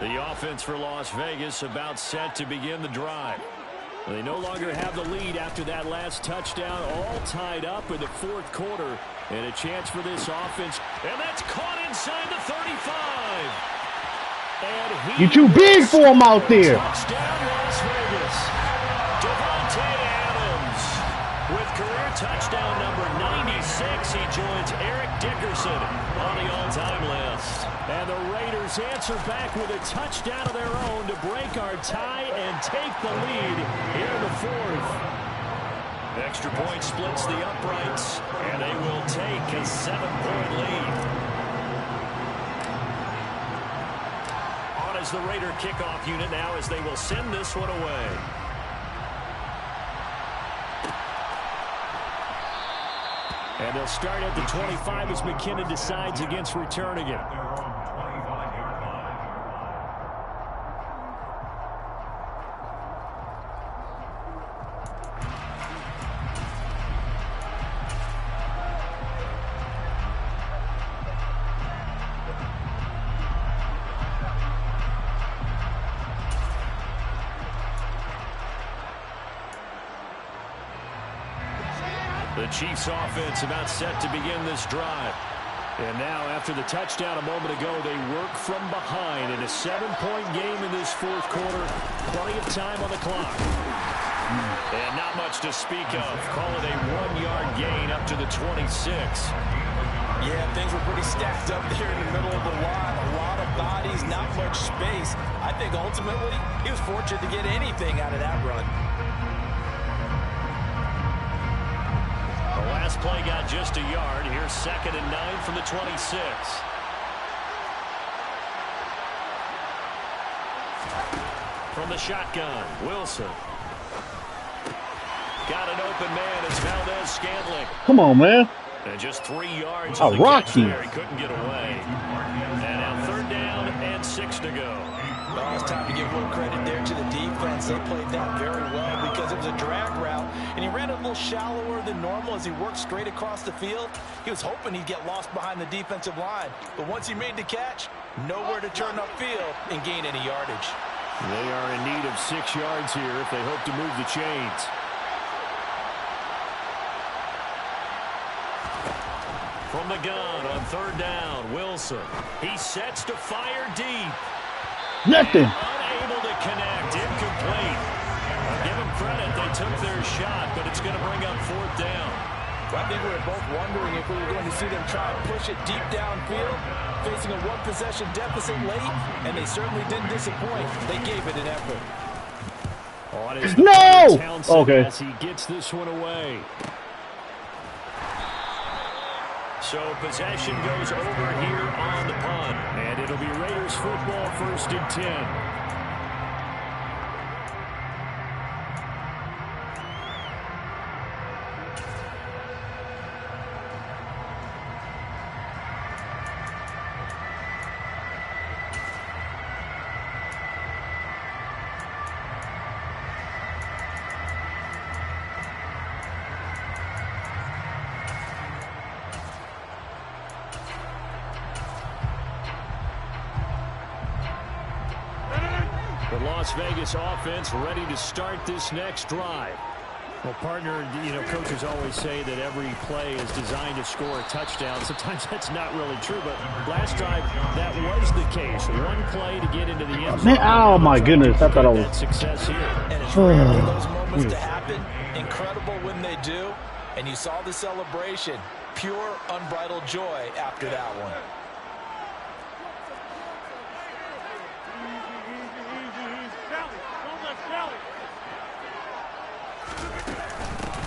The offense for Las Vegas about set to begin the drive. They no longer have the lead after that last touchdown, all tied up in the 4th quarter. And a chance for this offense. And that's caught inside the 35. And You're too big for him out there. Touchdown, Las Vegas. Devontae Adams with career touchdown number 96. He joins Eric Dickerson on the all-time list. And the Raiders answer back with a touchdown of their own to break our tie and take the lead here in the 4th. Extra point splits the uprights, and they will take a 7-point lead. On as the Raider kickoff unit now as they will send this one away. And they'll start at the 25 as McKinnon decides against returning it. The Chiefs offense about set to begin this drive. And now after the touchdown a moment ago, they work from behind in a 7-point game in this fourth quarter. Plenty of time on the clock. And not much to speak of. Call it a 1-yard gain up to the 26. Yeah, things were pretty stacked up there in the middle of the line. A lot of bodies, not much space. I think ultimately he was fortunate to get anything out of that run. The last play got just a yard. Here's 2nd and 9 from the 26. From the shotgun, Wilson. Got an open man. It's Valdez-Scantling. Come on, man. And just 3 yards. Oh, Rocky. There. He couldn't get away. And now 3rd down and 6 to go. Well, it's time to give a little credit there to the defense. They played that very well because it was a drag route, and he ran a little shallower than normal as he worked straight across the field. He was hoping he'd get lost behind the defensive line, but once he made the catch, nowhere to turn upfield and gain any yardage. They are in need of 6 yards here if they hope to move the chains. From the gun on 3rd down, Wilson. He sets to fire deep. Nothing. Unable to connect. Incomplete. Give them credit. They took their shot, but it's going to bring up 4th down. Well, I think we were both wondering if we were going to see them try and push it deep downfield, facing a 1-possession deficit late, and they certainly didn't disappoint. They gave it an effort. No! Okay. As he gets this one away. So possession goes over here on the punt. And it'll be Raiders football, 1st and 10. The Las Vegas offense ready to start this next drive. Well, partner, coaches always say that every play is designed to score a touchdown. Sometimes that's not really true, but last drive, that was the case. One play to get into the end zone. Oh, my goodness. I thought I was... Success here. And it's rare for those moments to happen. Incredible when they do. And you saw the celebration. Pure, unbridled joy after that one.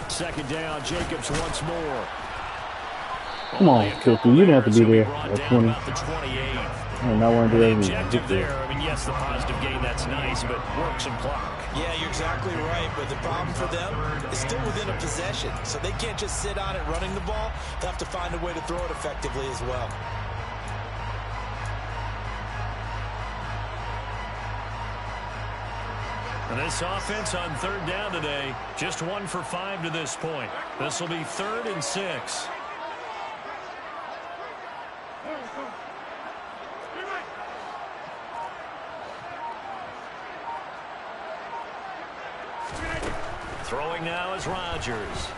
2nd down, Jacobs once more. Come on, Cookie. You didn't have to be there at 20. And I wanted to do anything. Objective there. I mean, yes, the positive gain, that's nice, but work some clock. Yeah, you're exactly right, but the problem for them is still within a possession, so they can't just sit on it running the ball. They'll have to find a way to throw it effectively as well. And this offense on 3rd down today, just 1 for 5 to this point. This will be 3rd and 6. Throwing now is Rodgers.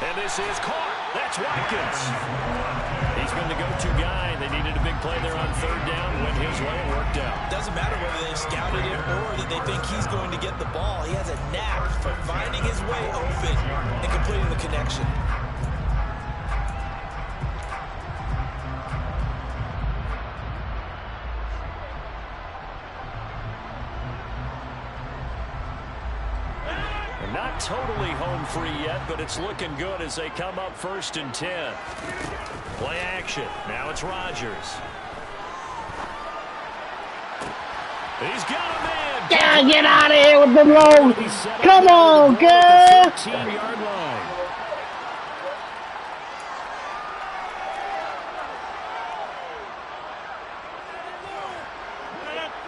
And this is caught. That's Watkins. He's been the go-to guy. They needed a big play there on 3rd down. Went his way and worked out. Doesn't matter whether they scouted it or that they think he's going to get the ball. He has a knack for finding his way open and completing the connection. Not totally home free yet, but it's looking good as they come up 1st and 10. Play action. Now it's Rodgers. He's got a man. Yeah, get out of here with the load. Come on, girl. 13-yard line.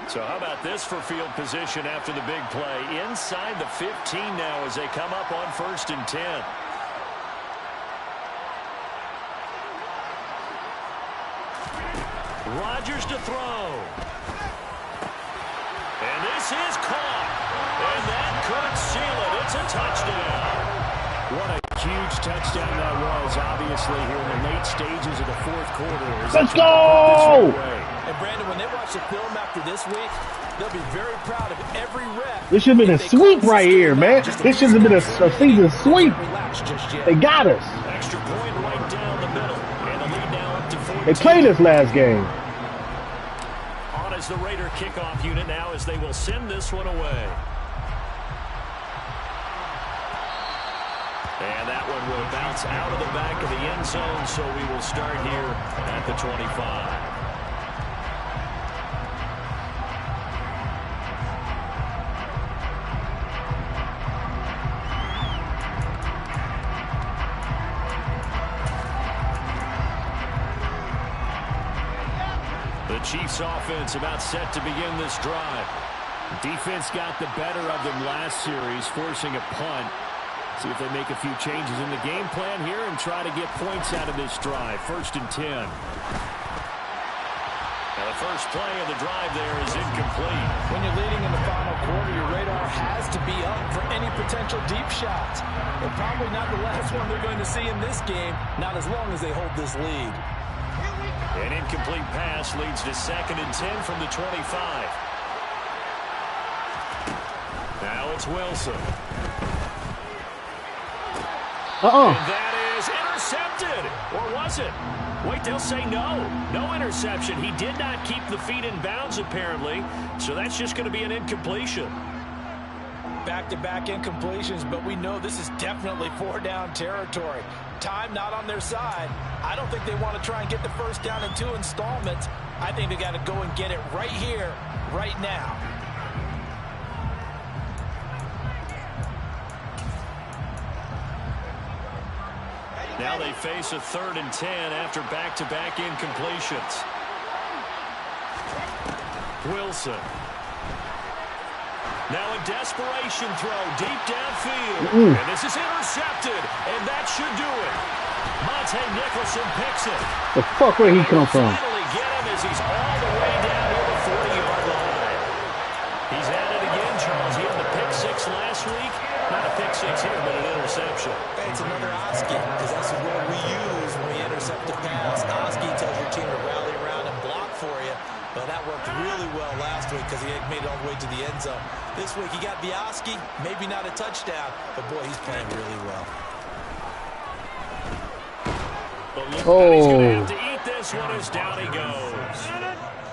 So how about this for field position after the big play? Inside the 15 now as they come up on 1st and 10. Rodgers to throw. And this is caught. And that could seal it. It's a touchdown. What a huge touchdown that was, obviously, here in the late stages of the 4th quarter. Let's go! And, Brandon, when they watch the film after this week, they'll be very proud of every rep. This should have been a sweep right here, man. This should have been a season sweep. They got us. Extra point right down the middle. And the lead now up to 14. They played us last game. On as the Raider kickoff unit now as they will send this one away. And that one will bounce out of the back of the end zone, so we will start here at the 25. The Chiefs offense about set to begin this drive. Defense got the better of them last series, forcing a punt. See if they make a few changes in the game plan here and try to get points out of this drive. 1st and 10. Now the first play of the drive there is incomplete. When you're leading in the final quarter, your radar has to be up for any potential deep shots. And probably not the last one they're going to see in this game, not as long as they hold this lead. An incomplete pass leads to 2nd and 10 from the 25. Now it's Wilson. And that is intercepted. Or was it? Wait, they'll say no. No interception. He did not keep the feet in bounds, apparently. So that's just going to be an incompletion. Back-to-back incompletions, but we know this is definitely 4-down territory. Time not on their side. I don't think they want to try and get the first down in 2 installments. I think they got to go and get it right here, right now. Now they face a 3rd and 10 after back-to-back incompletions. Wilson. Now a desperation throw deep downfield. And this is intercepted. And that should do it. Monte Nicholson picks it. The fuck where he come from? Finally get him as he's all the way down to the 40-yard line. He's at it again, Charles. He had the pick 6 last week. Not a pick 6 here, but an interception. It's another Oski, because that's the word we use when we intercept the pass. Oski tells your team to rally around and block for you. But that worked really well last week because he had made it all the way to the end zone. This week he got the Oski, maybe not a touchdown, but boy, he's playing really well. But look, he's going to have to eat this one as down he goes.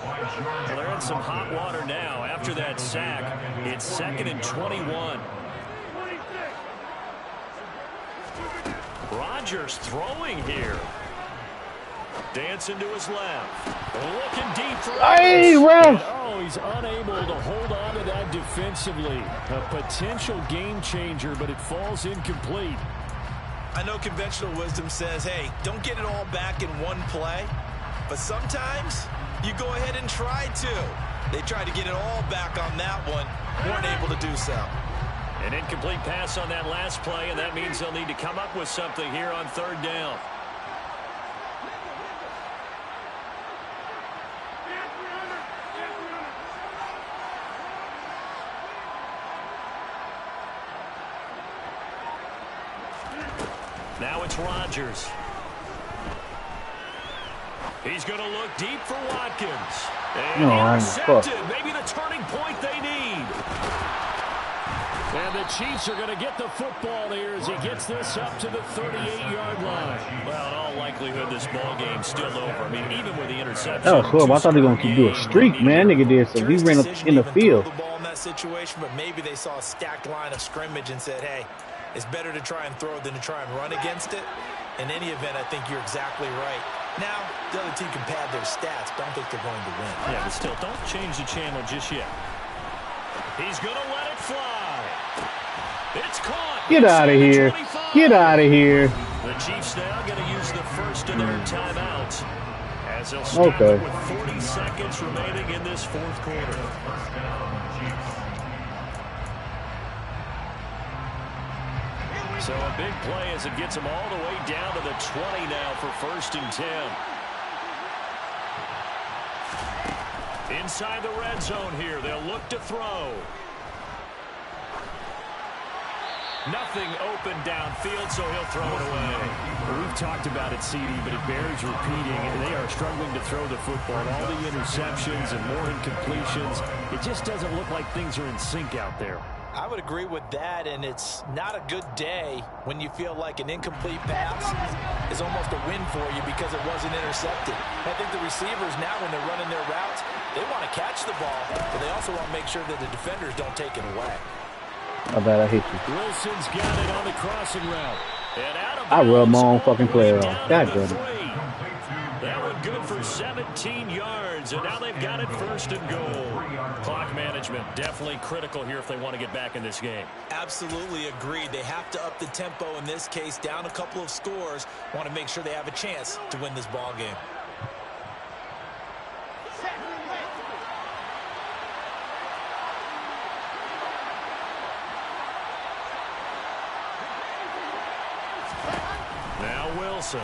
Well, they're in some hot water now. After that sack, it's 2nd and 21. Rodgers throwing here. Dancing to his left. Looking deep for ref! He's unable to hold on to that defensively. A potential game changer, but it falls incomplete. I know conventional wisdom says, hey, don't get it all back in one play. But sometimes you go ahead and try to. They tried to get it all back on that one. Weren't able to do so. An incomplete pass on that last play, and that means they'll need to come up with something here on 3rd down. Now it's Rodgers. He's going to look deep for Watkins. And intercepted. Maybe the turning point they need. And the Chiefs are going to get the football here as he gets this up to the 38-yard line. Well, in all likelihood, this ball game's still over. I mean, even with the interception. That was horrible. I thought they were going to do a streak, man. Nigga did some. He ran up in the field. The ball in that situation, but maybe they saw a stacked line of scrimmage and said, hey, it's better to try and throw than to try and run against it. In any event, I think you're exactly right. Now, the other team can pad their stats, but I don't think they're going to win. Yeah, but still, don't change the channel just yet. He's going to let it fly. It's caught. Get out of here. Get out of here. The Chiefs now going to use the first of their timeouts As they'll stop Okay. it with 40 seconds remaining in this fourth quarter. So a big play as it gets them all the way down to the 20 now for 1st and 10. Inside the red zone here, they'll look to throw. Nothing open downfield, so he'll throw it away. Well, we've talked about it, CD, but it bears repeating. They are struggling to throw the football. All the interceptions and more incompletions. It just doesn't look like things are in sync out there. I would agree with that, and it's not a good day when you feel like an incomplete pass is almost a win for you because it wasn't intercepted. I think the receivers now, when they're running their routes, they want to catch the ball, but they also want to make sure that the defenders don't take it away. How bad I hit you. Wilson's got it on the crossing route. And out of I rubbed my own bounds, fucking player off. God damn it. That one good for 17 yards, and now they've got it 1st and goal. Clock management definitely critical here if they want to get back in this game. Absolutely agreed. They have to up the tempo in this case, down a couple of scores. Want to make sure they have a chance to win this ball game. Now Wilson.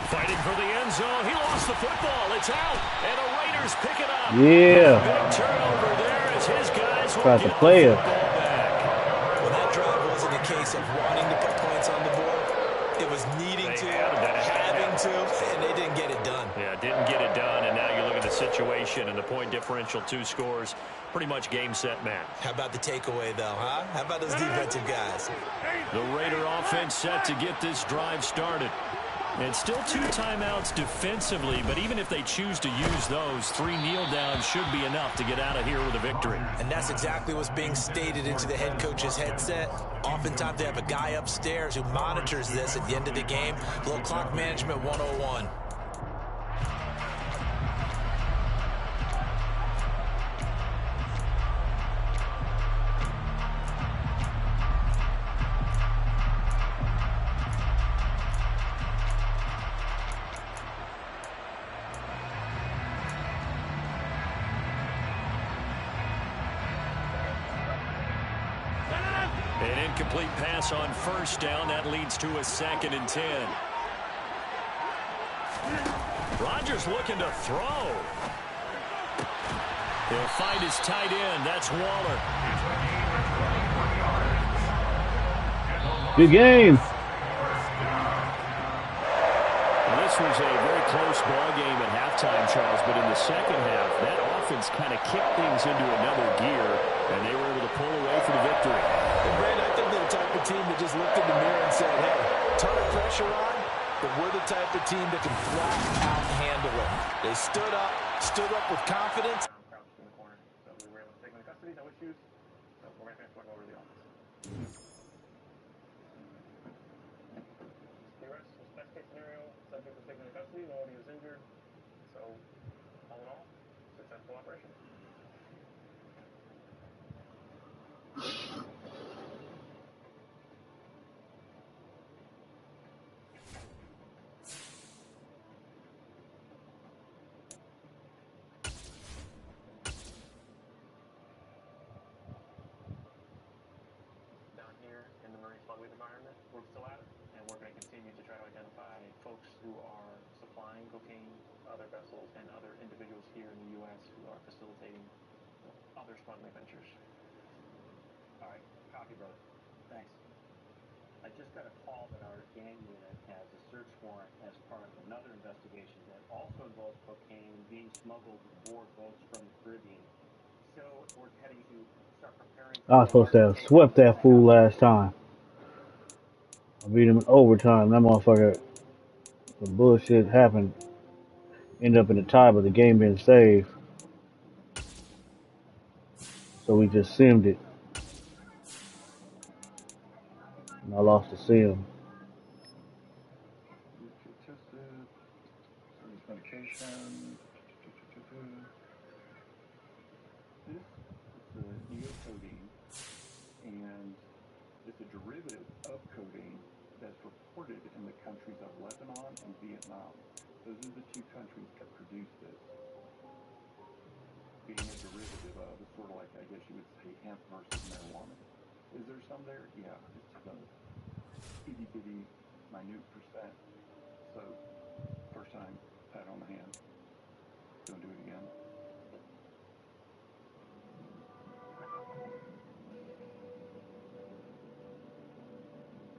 Fighting for the end zone. He lost the football. It's out. And the Raiders pick it up. Yeah. Big turnover there as his guys will Tried get to play the it. football back. Well, that drive wasn't a case of wanting to put points on the board. It was needing to, having to, and they didn't get it done. Yeah, didn't get it done, and now you look at the situation and the point differential, 2 scores, pretty much game, set, match. How about the takeaway, though, huh? How about those defensive guys? The Raider offense set to get this drive started. And still 2 timeouts defensively, but even if they choose to use those, 3 kneel downs should be enough to get out of here with a victory. And that's exactly what's being stated into the head coach's headset. Oftentimes they have a guy upstairs who monitors this at the end of the game. A little clock management 101. An incomplete pass on 1st down. That leads to a 2nd and 10. Rodgers looking to throw. He'll find his tight end. That's Waller. Good game. Well, this was a very close ball game at halftime, Charles, but in the second half, that offense kind of kicked things into another gear, and they were able to pull away for the victory. And Brandon, I think they're the type of team that just looked in the mirror and said, hey, ton of pressure on, but we're the type of team that can flat out handle it. They stood up with confidence. Crouched in the corner, so we were able to take him into custody, no issues. So we're going to finish going over to the office. The arrest was best case scenario, subject was taken into custody, nobody was injured. So, all in all, successful operation. Environment, we're still at it, and we're going to continue to try to identify folks who are supplying cocaine, other vessels, and other individuals here in the U.S. who are facilitating other smuggling ventures. All right, copy, brother. Thanks. I just got a call that our gang unit has a search warrant as part of another investigation that also involves cocaine being smuggled aboard boats from the Caribbean. So we're heading to start preparing. I was supposed to have swept that fool last time. I beat him in overtime. That motherfucker, the bullshit happened. Ended up in a tie, but the game been saved. So we just simmed it. And I lost the sim. Medication. This is the neocodeine, and it's a derivative of codeine that's reported in the countries of Lebanon and Vietnam. Those are the two countries that produce this. Being a derivative of is sort of like, I guess you would say, hemp versus marijuana. Is there some there? Yeah, it's to the itty bitty minute percent. So, first time, pat on the hand. Don't do it again.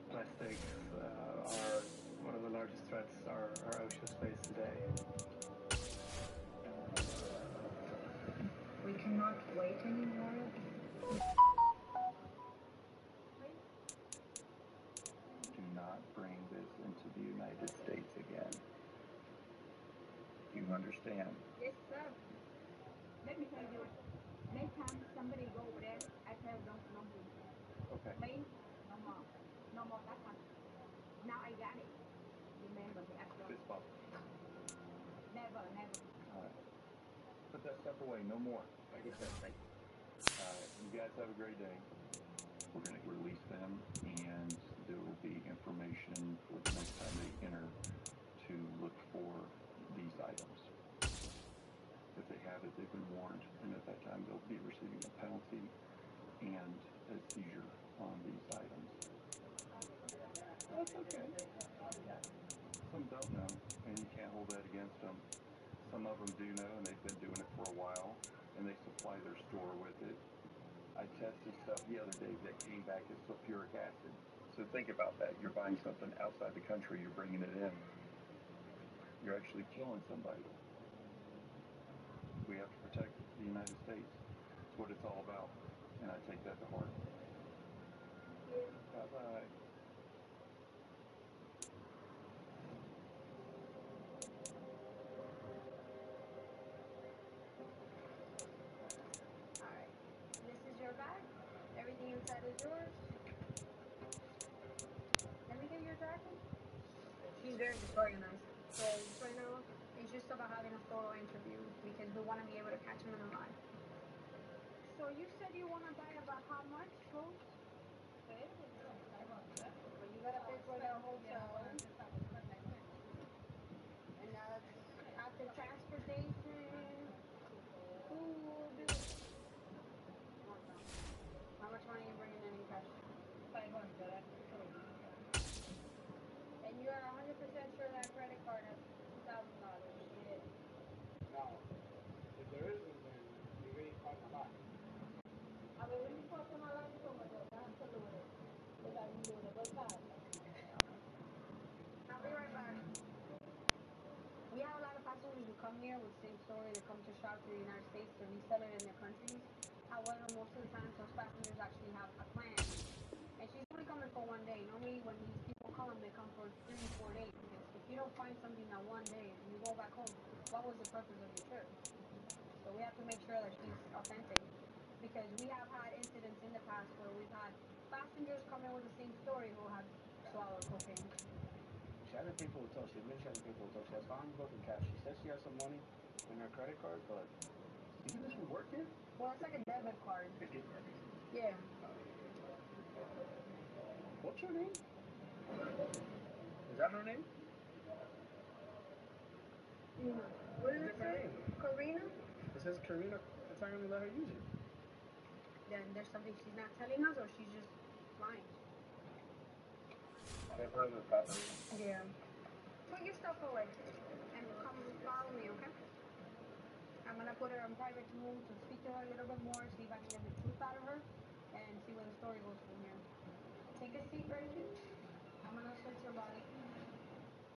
Plastics are one of the largest threats our oceans face today. We cannot wait anymore. Do not bring this into the United States again. Do you understand? Yes, sir. Let me tell you, next time somebody go over there, I tell them no more. Okay. Me, no more. No more that time. Now I got it. Remember the actual. Fist bump. Never, never. All right. Put that stuff away. No more. Yes, sir. Thank you. All right. You guys have a great day. We're going to release them, and there will be information for the next time they enter to look for these items. If they have it, they've been warned, and at that time they'll be receiving a penalty and a seizure on these items. That's okay. Some don't know, and you can't hold that against them. Some of them do know, and they've been doing it for a while, and they supply their store with it. I tested stuff the other day that came back as sulfuric acid. So think about that. You're buying something outside the country, you're bringing it in. You're actually killing somebody. We have to protect the United States. That's what it's all about. And I take that to heart. Bye-bye. Alright. This is your bag. Everything inside is yours. Let me get your jacket. She's very disorganized. So right now, it's just about having a thorough interview because we want to be able to catch him in a lie. So you said you want to buy about how much, folks? Okay. Well, you gotta pay for the hotel. And that's after transportation, food. How much money are you bringing in cash? 500. And you are 100% sure that credit card has $2,000? Yeah. No. If there isn't, then you're getting caught in a lie. I mean, when you talk to my life, so much absolutely. Because I'm doing a good time. I'll be right back. We have a lot of passengers who come here with the same story. They come to shop to the United States to resell it in their countries. However, most of the time, those passengers actually have a plan. And she's only coming for one day. Normally, when these people come, they come for 3-4 days. Because if you don't find something that one day and you go back home, what was the purpose of your trip? So we have to make sure that she's authentic. Because we have had incidents in the past where we've had passengers come in with the same story who have swallowed cocaine. She hasn't paid for the hotel. She admits she hasn't paid for the hotel. She has $500 in cash. She says she has some money in her credit card, but do you even work here? Well, it's like a debit card. A gift card. Yeah. What's her name? Is that her name? What does it say? Karina? It says Karina. That's not going to let her use it. Then there's something she's not telling us, or she's just lying. Give her the password. Yeah. Put your stuff away and come follow me, okay? I'm gonna put her in private room to speak to her a little bit more, see if I can get the truth out of her, and see where the story goes from here. Take a seat right here. I'm gonna search your body.